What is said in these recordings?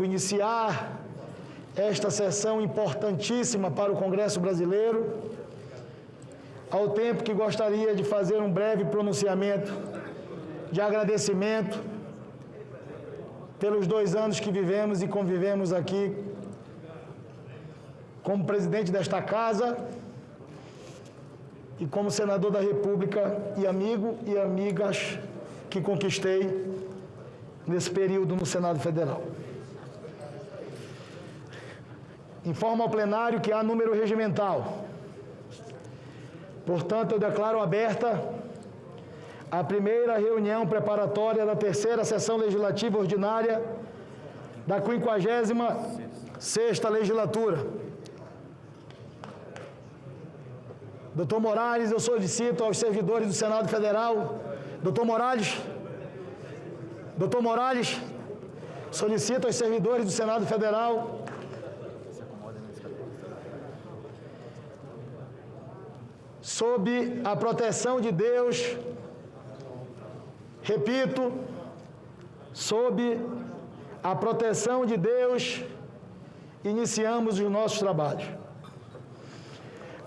tempo iniciar esta sessão importantíssima para o Congresso Brasileiro, ao tempo que gostaria de fazer um breve pronunciamento de agradecimento pelos 2 anos que vivemos e convivemos aqui como presidente desta casa e como senador da República e amigo e amigas que conquistei nesse período no Senado Federal. Informo ao plenário que há número regimental. Portanto, eu declaro aberta a primeira reunião preparatória da 3ª Sessão Legislativa Ordinária da 56ª Legislatura. Doutor Morales, eu solicito aos servidores do Senado Federal, Doutor Morales, solicito aos servidores do Senado Federal sob a proteção de Deus, repito, sob a proteção de Deus, iniciamos os nossos trabalhos.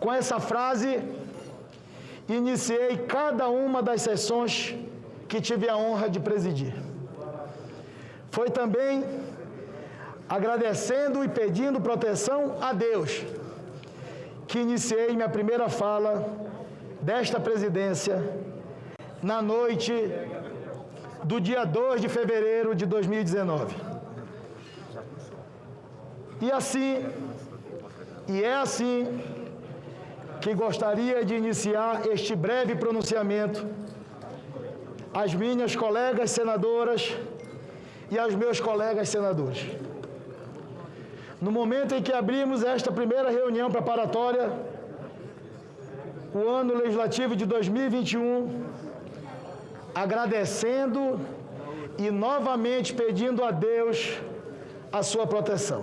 Com essa frase, iniciei cada uma das sessões que tive a honra de presidir. Foi também agradecendo e pedindo proteção a Deus que iniciei minha primeira fala desta presidência na noite do dia 2 de fevereiro de 2019. E é assim que gostaria de iniciar este breve pronunciamento às minhas colegas senadoras e aos meus colegas senadores. No momento em que abrimos esta primeira reunião preparatória, o ano legislativo de 2021, agradecendo e novamente pedindo a Deus a sua proteção.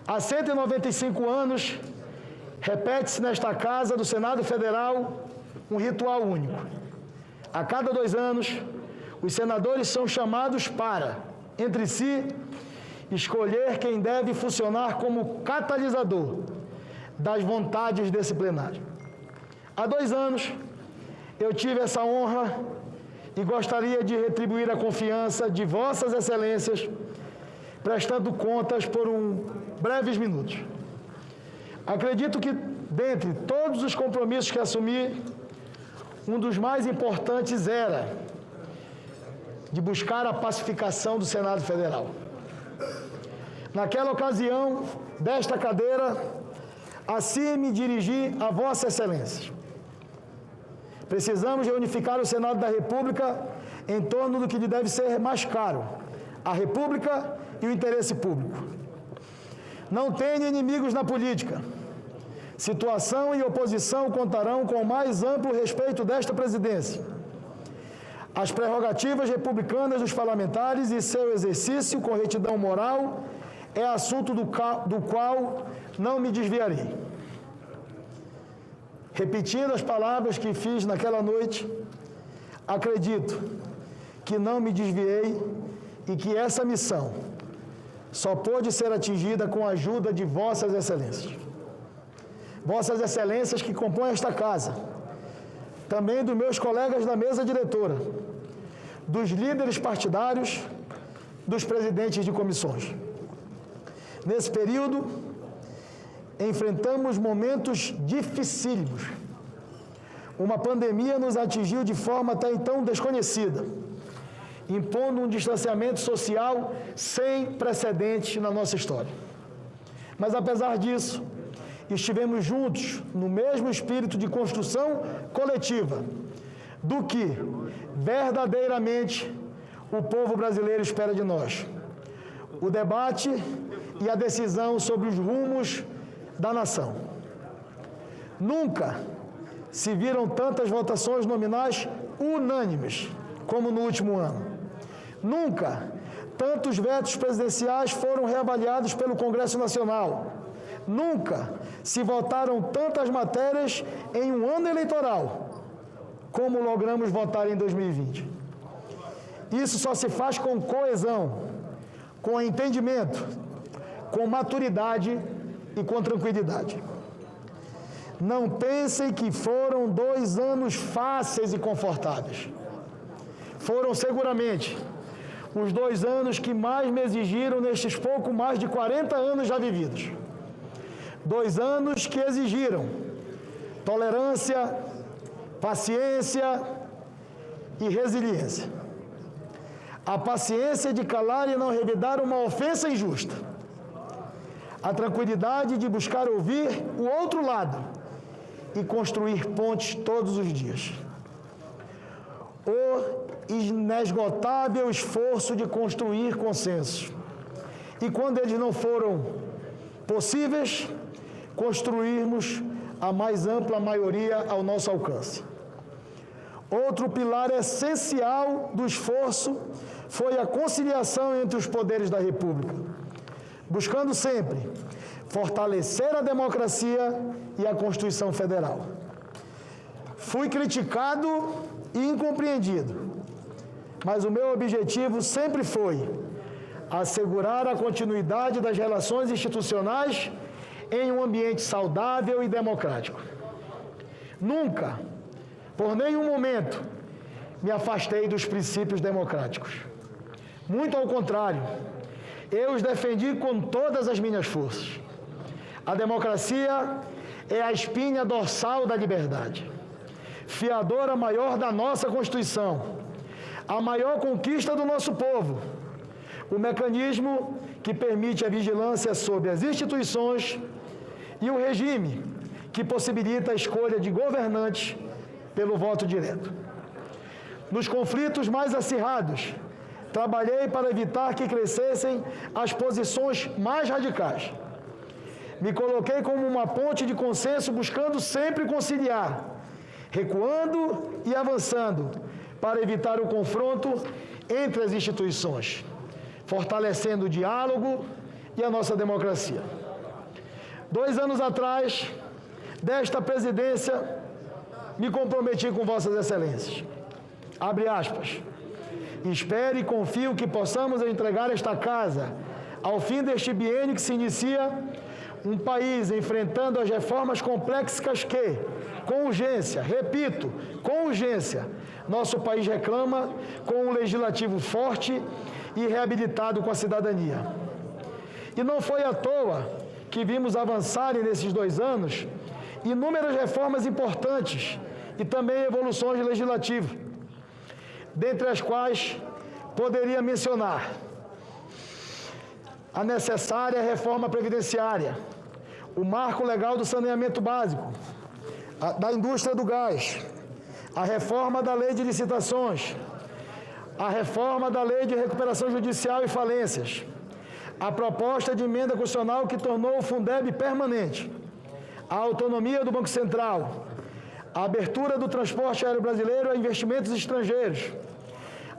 Há 195 anos, repete-se nesta casa do Senado Federal um ritual único. A cada 2 anos, os senadores são chamados para, entre si, escolher quem deve funcionar como catalisador das vontades desse plenário. Há 2 anos, eu tive essa honra e gostaria de retribuir a confiança de Vossas Excelências, prestando contas por breves minutos. Acredito que, dentre todos os compromissos que assumi, um dos mais importantes era de buscar a pacificação do Senado Federal. Naquela ocasião, desta cadeira, assim me dirigi a Vossa Excelência. Precisamos reunificar o Senado da República em torno do que lhe deve ser mais caro, a República e o interesse público. Não tenho inimigos na política. Situação e oposição contarão com o mais amplo respeito desta presidência. As prerrogativas republicanas dos parlamentares e seu exercício com retidão moral é assunto do qual não me desviarei. Repetindo as palavras que fiz naquela noite, acredito que não me desviei e que essa missão só pôde ser atingida com a ajuda de Vossas Excelências. Vossas Excelências que compõem esta casa, também dos meus colegas da mesa diretora, dos líderes partidários, dos presidentes de comissões. Nesse período, enfrentamos momentos dificílimos. Uma pandemia nos atingiu de forma até então desconhecida, impondo um distanciamento social sem precedentes na nossa história. Mas, apesar disso, estivemos juntos no mesmo espírito de construção coletiva do que, verdadeiramente, o povo brasileiro espera de nós. O debate e a decisão sobre os rumos da nação. Nunca se viram tantas votações nominais unânimes como no último ano. Nunca tantos vetos presidenciais foram reavaliados pelo Congresso Nacional. Nunca se votaram tantas matérias em um ano eleitoral como logramos votar em 2020. Isso só se faz com coesão, com entendimento, com maturidade e com tranquilidade. Não pensem que foram 2 anos fáceis e confortáveis. Foram seguramente os 2 anos que mais me exigiram nestes pouco mais de 40 anos já vividos. 2 anos que exigiram tolerância, paciência e resiliência. A paciência de calar e não revidar uma ofensa injusta. A tranquilidade de buscar ouvir o outro lado e construir pontes todos os dias. O inesgotável esforço de construir consensos. E quando eles não foram possíveis, construirmos a mais ampla maioria ao nosso alcance. Outro pilar essencial do esforço foi a conciliação entre os poderes da República, buscando sempre fortalecer a democracia e a Constituição Federal. Fui criticado e incompreendido, mas o meu objetivo sempre foi assegurar a continuidade das relações institucionais em um ambiente saudável e democrático. Nunca, por nenhum momento, me afastei dos princípios democráticos. Muito ao contrário, eu os defendi com todas as minhas forças. A democracia é a espinha dorsal da liberdade, fiadora maior da nossa Constituição, a maior conquista do nosso povo, o mecanismo que permite a vigilância sobre as instituições e o regime que possibilita a escolha de governantes pelo voto direto. Nos conflitos mais acirrados, trabalhei para evitar que crescessem as posições mais radicais. Me coloquei como uma ponte de consenso, buscando sempre conciliar, recuando e avançando, para evitar o confronto entre as instituições, fortalecendo o diálogo e a nossa democracia. 2 anos atrás, desta presidência, me comprometi com Vossas Excelências. Abre aspas. Espero e confio que possamos entregar esta casa ao fim deste biênio que se inicia, um país enfrentando as reformas complexas que, com urgência, repito, com urgência, nosso país reclama, com um legislativo forte e reabilitado com a cidadania. E não foi à toa que vimos avançarem nesses 2 anos inúmeras reformas importantes e também evoluções legislativas, dentre as quais poderia mencionar a necessária reforma previdenciária, o marco legal do saneamento básico, da indústria do gás, a reforma da lei de licitações, a reforma da lei de recuperação judicial e falências, a proposta de emenda constitucional que tornou o Fundeb permanente, a autonomia do Banco Central, a abertura do transporte aéreo brasileiro a investimentos estrangeiros,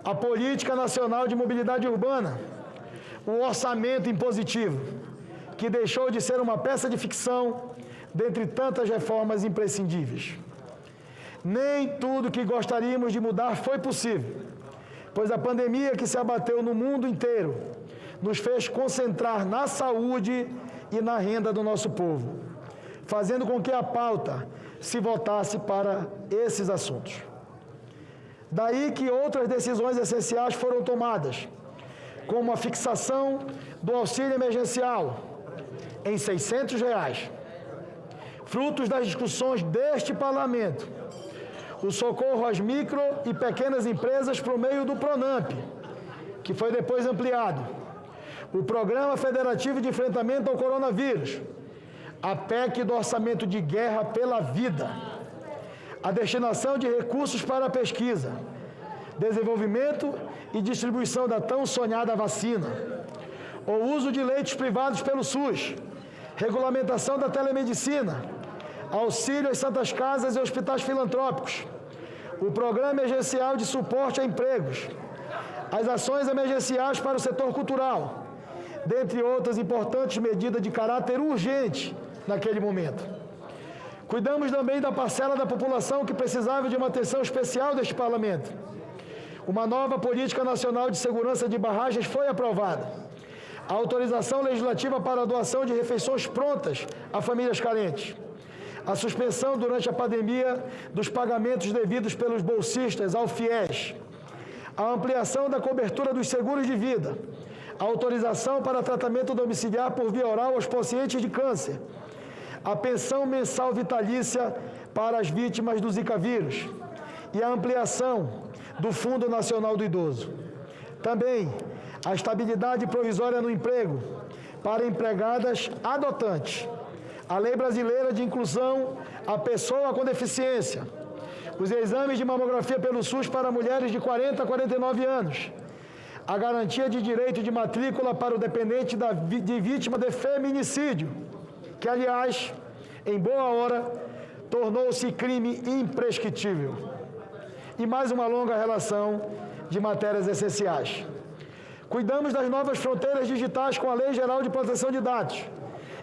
a política nacional de mobilidade urbana, o orçamento impositivo, que deixou de ser uma peça de ficção dentre tantas reformas imprescindíveis. Nem tudo que gostaríamos de mudar foi possível, pois a pandemia que se abateu no mundo inteiro nos fez concentrar na saúde e na renda do nosso povo, fazendo com que a pauta se voltasse para esses assuntos. Daí que outras decisões essenciais foram tomadas, como a fixação do auxílio emergencial em R$600, frutos das discussões deste Parlamento, o socorro às micro e pequenas empresas por meio do PRONAMP, que foi depois ampliado, o Programa Federativo de Enfrentamento ao Coronavírus, a PEC do Orçamento de Guerra pela Vida, a destinação de recursos para a pesquisa, desenvolvimento e distribuição da tão sonhada vacina, o uso de leitos privados pelo SUS, regulamentação da telemedicina, auxílio às santas casas e hospitais filantrópicos, o Programa Emergencial de Suporte a Empregos, as ações emergenciais para o setor cultural, dentre outras importantes medidas de caráter urgente naquele momento. Cuidamos também da parcela da população que precisava de uma atenção especial deste Parlamento. Uma nova Política Nacional de Segurança de Barragens foi aprovada A autorização legislativa para a doação de refeições prontas a famílias carentes. A suspensão durante a pandemia dos pagamentos devidos pelos bolsistas ao FIES. A ampliação da cobertura dos seguros de vida. A autorização para tratamento domiciliar por via oral aos pacientes de câncer. A pensão mensal vitalícia para as vítimas do Zika vírus. E a ampliação do Fundo Nacional do Idoso. Também a estabilidade provisória no emprego para empregadas adotantes. A Lei Brasileira de Inclusão à Pessoa com Deficiência. Os exames de mamografia pelo SUS para mulheres de 40 a 49 anos. A garantia de direito de matrícula para o dependente de vítima de feminicídio, que, aliás, em boa hora, tornou-se crime imprescritível. E mais uma longa relação de matérias essenciais. Cuidamos das novas fronteiras digitais com a Lei Geral de Proteção de Dados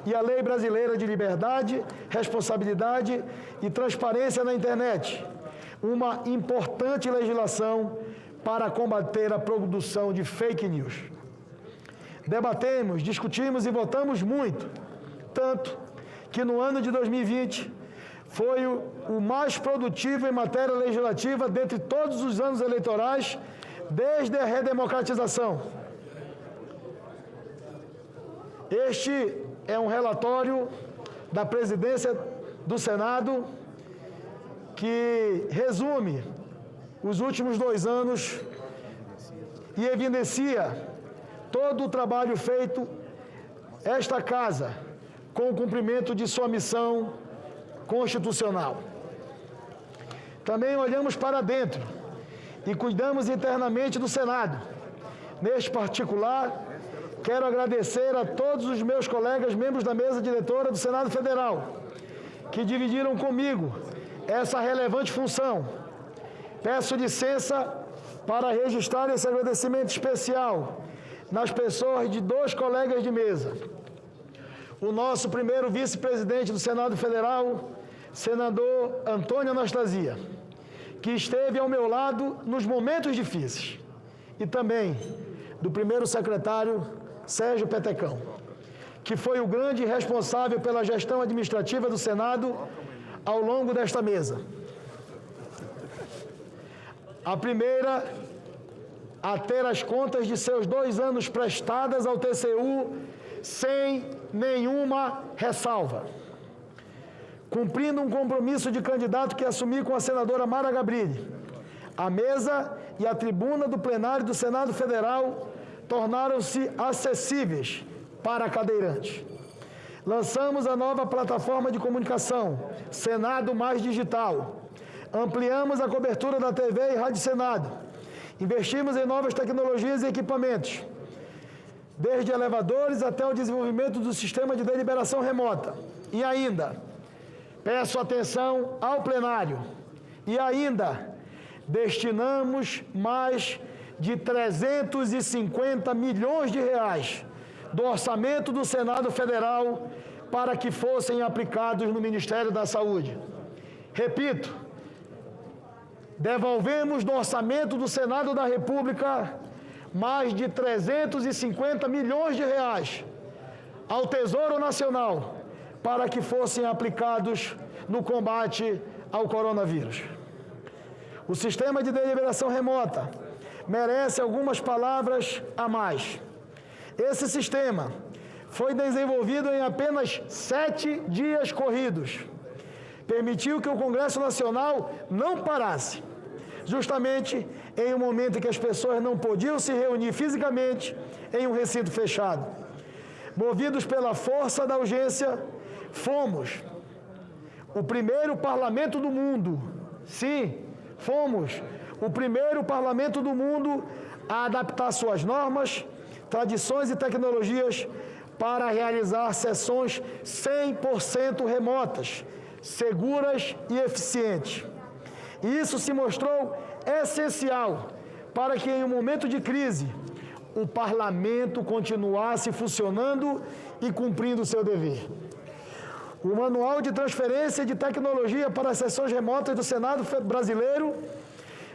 e a Lei Brasileira de Liberdade, Responsabilidade e Transparência na Internet. Uma importante legislação para combater a produção de fake news. Debatemos, discutimos e votamos muito, tanto que no ano de 2020 foi o mais produtivo em matéria legislativa dentre todos os anos eleitorais, desde a redemocratização. Este é um relatório da presidência do Senado que resume os últimos 2 anos e evidencia todo o trabalho feito esta casa com o cumprimento de sua missão constitucional. Também olhamos para dentro e cuidamos internamente do Senado. Neste particular, quero agradecer a todos os meus colegas membros da mesa diretora do Senado Federal, que dividiram comigo essa relevante função. Peço licença para registrar esse agradecimento especial nas pessoas de 2 colegas de mesa. O nosso primeiro vice-presidente do Senado Federal, senador Antônio Anastasia, que esteve ao meu lado nos momentos difíceis. E também do primeiro secretário, Sérgio Petecão, que foi o grande responsável pela gestão administrativa do Senado ao longo desta mesa. A primeira a ter as contas de seus 2 anos prestadas ao TCU sem nenhuma ressalva, cumprindo um compromisso de candidato que assumi com a senadora Mara Gabrilli. A mesa e a tribuna do plenário do Senado Federal tornaram-se acessíveis para cadeirantes. Lançamos a nova plataforma de comunicação, Senado Mais Digital. Ampliamos a cobertura da TV e Rádio Senado. Investimos em novas tecnologias e equipamentos, desde elevadores até o desenvolvimento do sistema de deliberação remota. E ainda, peço atenção ao plenário, e ainda destinamos mais de 350 milhões de reais do orçamento do Senado Federal para que fossem aplicados no Ministério da Saúde. Repito, devolvemos do orçamento do Senado da República mais de 350 milhões de reais ao Tesouro Nacional para que fossem aplicados no combate ao coronavírus. O sistema de deliberação remota merece algumas palavras a mais. Esse sistema foi desenvolvido em apenas 7 dias corridos. Permitiu que o Congresso Nacional não parasse, justamente em um momento em que as pessoas não podiam se reunir fisicamente em um recinto fechado. Movidos pela força da urgência, fomos o primeiro parlamento do mundo, sim, fomos o primeiro parlamento do mundo a adaptar suas normas, tradições e tecnologias para realizar sessões 100% remotas, seguras e eficientes. E isso se mostrou essencial para que, em um momento de crise, o parlamento continuasse funcionando e cumprindo seu dever. O Manual de Transferência de Tecnologia para as Sessões Remotas do Senado Brasileiro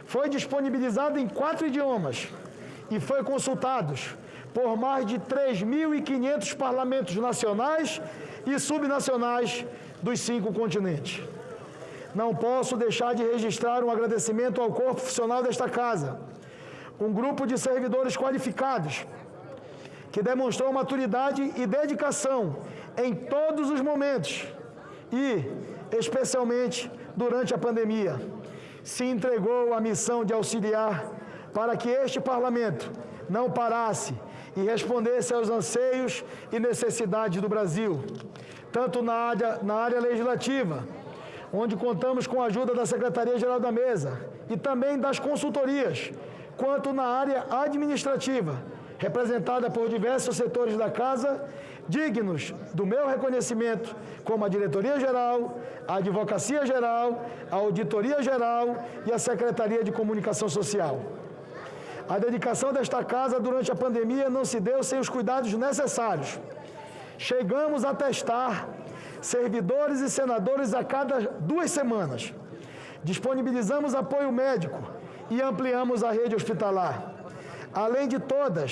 foi disponibilizado em 4 idiomas e foi consultado por mais de 3.500 parlamentos nacionais e subnacionais dos 5 continentes. Não posso deixar de registrar um agradecimento ao corpo funcional desta casa, um grupo de servidores qualificados, que demonstrou maturidade e dedicação em todos os momentos e, especialmente, durante a pandemia, se entregou à missão de auxiliar para que este parlamento não parasse e respondesse aos anseios e necessidades do Brasil, tanto na área legislativa, onde contamos com a ajuda da Secretaria-Geral da Mesa e também das consultorias, quanto na área administrativa, representada por diversos setores da Casa, dignos do meu reconhecimento, como a Diretoria-Geral, a Advocacia-Geral, a Auditoria-Geral e a Secretaria de Comunicação Social. A dedicação desta Casa durante a pandemia não se deu sem os cuidados necessários. Chegamos a testar servidores e senadores a cada 2 semanas. Disponibilizamos apoio médico e ampliamos a rede hospitalar, além de todas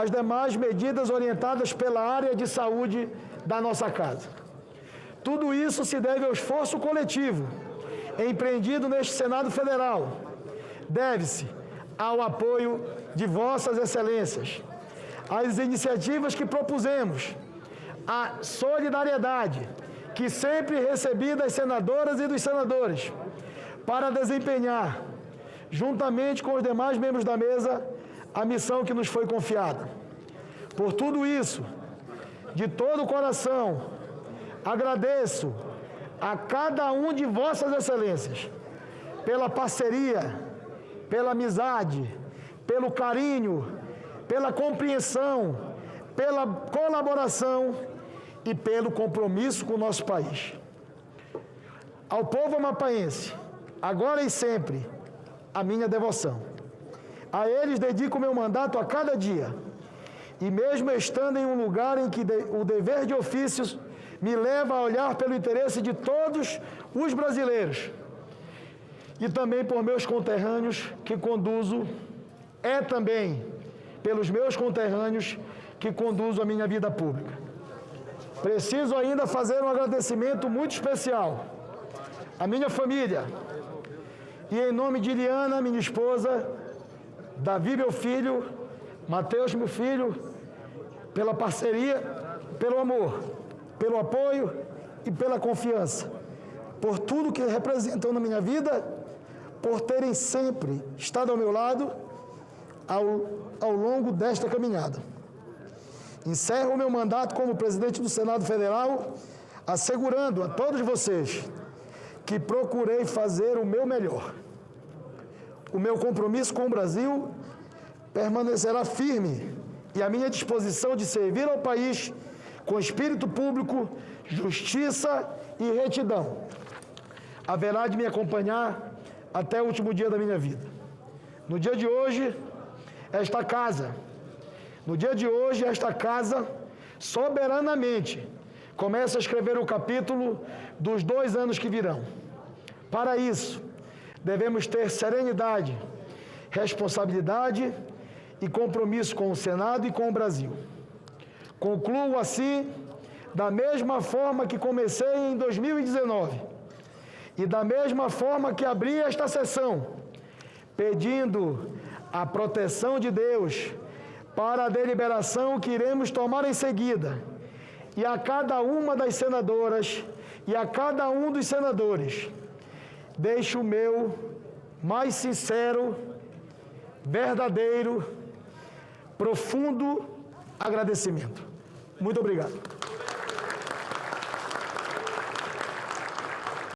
as demais medidas orientadas pela área de saúde da nossa casa. Tudo isso se deve ao esforço coletivo empreendido neste Senado Federal. Deve-se ao apoio de vossas excelências, às iniciativas que propusemos, à solidariedade que sempre recebi das senadoras e dos senadores, para desempenhar, juntamente com os demais membros da mesa, a missão que nos foi confiada. Por tudo isso, de todo o coração, agradeço a cada um de vossas excelências pela parceria, pela amizade, pelo carinho, pela compreensão, pela colaboração e pelo compromisso com o nosso país. Ao povo amapaense, agora e sempre, a minha devoção. A eles dedico meu mandato a cada dia, e mesmo estando em um lugar em que o dever de ofício me leva a olhar pelo interesse de todos os brasileiros, e também por meus conterrâneos que conduzo, também pelos meus conterrâneos que conduzo a minha vida pública. Preciso ainda fazer um agradecimento muito especial à minha família, e em nome de Liana, minha esposa, Davi, meu filho, Mateus, meu filho, pela parceria, pelo amor, pelo apoio e pela confiança, por tudo que representam na minha vida, por terem sempre estado ao meu lado ao longo desta caminhada. Encerro o meu mandato como presidente do Senado Federal, assegurando a todos vocês que procurei fazer o meu melhor. O meu compromisso com o Brasil permanecerá firme e à minha disposição de servir ao país com espírito público, justiça e retidão. Haverá de me acompanhar até o último dia da minha vida. No dia de hoje, esta casa, soberanamente, começa a escrever o capítulo dos 2 anos que virão. Para isso, devemos ter serenidade, responsabilidade e compromisso com o Senado e com o Brasil. Concluo assim, da mesma forma que comecei em 2019 e da mesma forma que abri esta sessão, pedindo a proteção de Deus para a deliberação que iremos tomar em seguida, e a cada uma das senadoras e a cada um dos senadores, deixo o meu mais sincero, verdadeiro, profundo agradecimento. Muito obrigado.